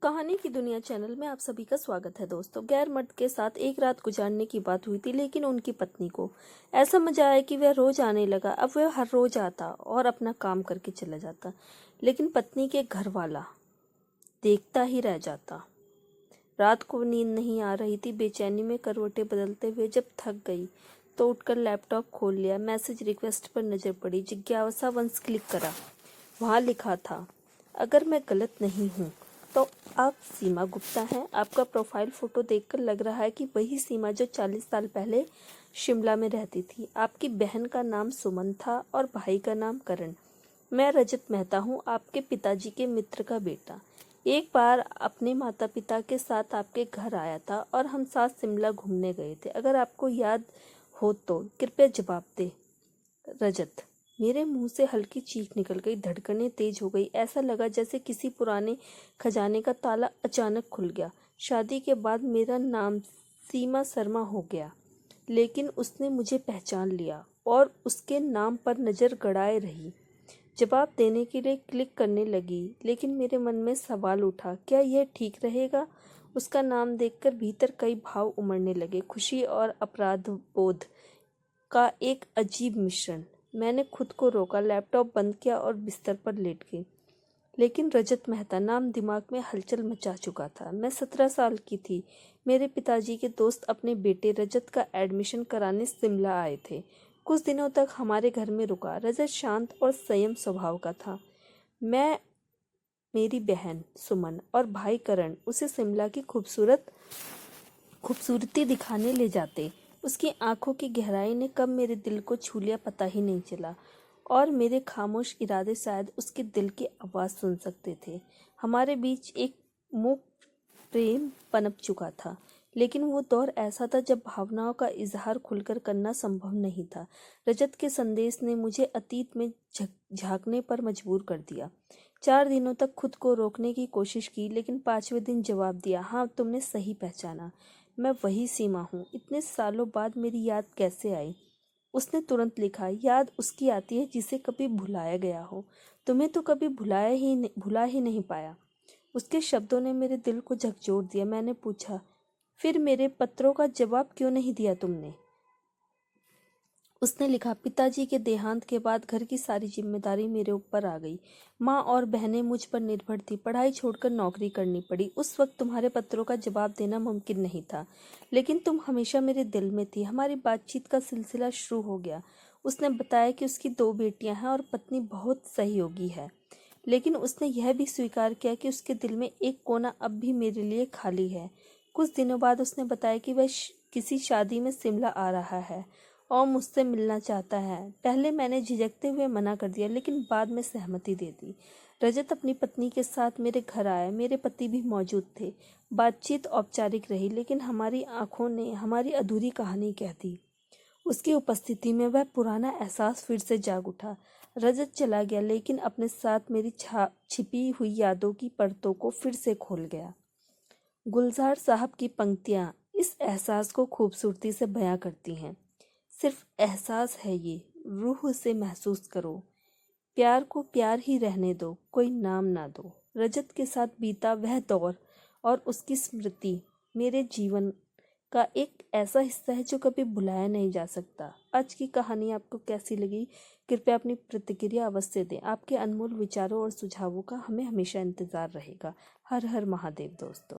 कहानी की दुनिया चैनल में आप सभी का स्वागत है दोस्तों। गैर मर्द के साथ एक रात गुजारने की बात हुई थी, लेकिन उनकी पत्नी को ऐसा मजा आया कि वह रोज आने लगा। अब वह हर रोज आता और अपना काम करके चला जाता, लेकिन पत्नी के घर वाला देखता ही रह जाता। रात को नींद नहीं आ रही थी। बेचैनी में करवटें बदलते हुए जब थक गई तो उठकर लैपटॉप खोल लिया। मैसेज रिक्वेस्ट पर नजर पड़ी। जिज्ञासा वंश क्लिक करा। वहां लिखा था, अगर मैं गलत नहीं हूँ तो आप सीमा गुप्ता हैं। आपका प्रोफाइल फोटो देखकर लग रहा है कि वही सीमा जो 40 साल पहले शिमला में रहती थी। आपकी बहन का नाम सुमन था और भाई का नाम करण। मैं रजत मेहता हूँ, आपके पिताजी के मित्र का बेटा। एक बार अपने माता पिता के साथ आपके घर आया था और हम साथ शिमला घूमने गए थे। अगर आपको याद हो तो कृपया जवाब दे। रजत। मेरे मुंह से हल्की चीख निकल गई। धड़कनें तेज हो गई। ऐसा लगा जैसे किसी पुराने खजाने का ताला अचानक खुल गया। शादी के बाद मेरा नाम सीमा शर्मा हो गया, लेकिन उसने मुझे पहचान लिया और उसके नाम पर नजर गड़ाए रही। जवाब देने के लिए क्लिक करने लगी, लेकिन मेरे मन में सवाल उठा, क्या यह ठीक रहेगा? उसका नाम देखकर भीतर कई भाव उमड़ने लगे। खुशी और अपराध बोध का एक अजीब मिश्रण। मैंने खुद को रोका, लैपटॉप बंद किया और बिस्तर पर लेट गई। लेकिन रजत मेहता नाम दिमाग में हलचल मचा चुका था। मैं 17 साल की थी। मेरे पिताजी के दोस्त अपने बेटे रजत का एडमिशन कराने शिमला आए थे। कुछ दिनों तक हमारे घर में रुका। रजत शांत और संयम स्वभाव का था। मैं, मेरी बहन सुमन और भाई करण उसे शिमला की खूबसूरती दिखाने ले जाते। उसकी आंखों की गहराई ने कब मेरे दिल को छू लिया पता ही नहीं चला, और मेरे खामोश इरादे शायद उसके दिल की आवाज़ सुन सकते थे। हमारे बीच एक मूक प्रेम पनप चुका था, लेकिन वो दौर ऐसा था जब भावनाओं का इजहार खुलकर करना संभव नहीं था। रजत के संदेश ने मुझे अतीत में झांकने पर मजबूर कर दिया। 4 दिनों तक खुद को रोकने की कोशिश की, लेकिन 5वें दिन जवाब दिया, हाँ तुमने सही पहचाना, मैं वही सीमा हूँ। इतने सालों बाद मेरी याद कैसे आई? उसने तुरंत लिखा, याद उसकी आती है जिसे कभी भुलाया गया हो। तुम्हें तो कभी भुला ही नहीं पाया। उसके शब्दों ने मेरे दिल को झकझोर दिया। मैंने पूछा, फिर मेरे पत्रों का जवाब क्यों नहीं दिया तुमने? उसने लिखा, पिताजी के देहांत के बाद घर की सारी जिम्मेदारी मेरे ऊपर आ गई। माँ और बहनें मुझ पर निर्भर थी। पढ़ाई छोड़कर नौकरी करनी पड़ी। उस वक्त तुम्हारे पत्रों का जवाब देना मुमकिन नहीं था, लेकिन तुम हमेशा मेरे दिल में थी। हमारी बातचीत का सिलसिला शुरू हो गया। उसने बताया कि उसकी 2 बेटियां हैं और पत्नी बहुत सहयोगी है, लेकिन उसने यह भी स्वीकार किया कि उसके दिल में एक कोना अब भी मेरे लिए खाली है। कुछ दिनों बाद उसने बताया कि वह किसी शादी में शिमला आ रहा है और मुझसे मिलना चाहता है। पहले मैंने झिझकते हुए मना कर दिया, लेकिन बाद में सहमति दे दी। रजत अपनी पत्नी के साथ मेरे घर आया। मेरे पति भी मौजूद थे। बातचीत औपचारिक रही, लेकिन हमारी आंखों ने हमारी अधूरी कहानी कह दी। उसकी उपस्थिति में वह पुराना एहसास फिर से जाग उठा। रजत चला गया, लेकिन अपने साथ मेरी छिपी हुई यादों की परतों को फिर से खोल गया। गुलजार साहब की पंक्तियां इस एहसास को खूबसूरती से बयां करती हैं। सिर्फ एहसास है ये, रूह से महसूस करो। प्यार को प्यार ही रहने दो, कोई नाम ना दो। रजत के साथ बीता वह दौर और उसकी स्मृति मेरे जीवन का एक ऐसा हिस्सा है जो कभी भुलाया नहीं जा सकता। आज की कहानी आपको कैसी लगी? कृपया अपनी प्रतिक्रिया अवश्य दें। आपके अनमोल विचारों और सुझावों का हमें हमेशा इंतजार रहेगा। हर हर महादेव दोस्तों।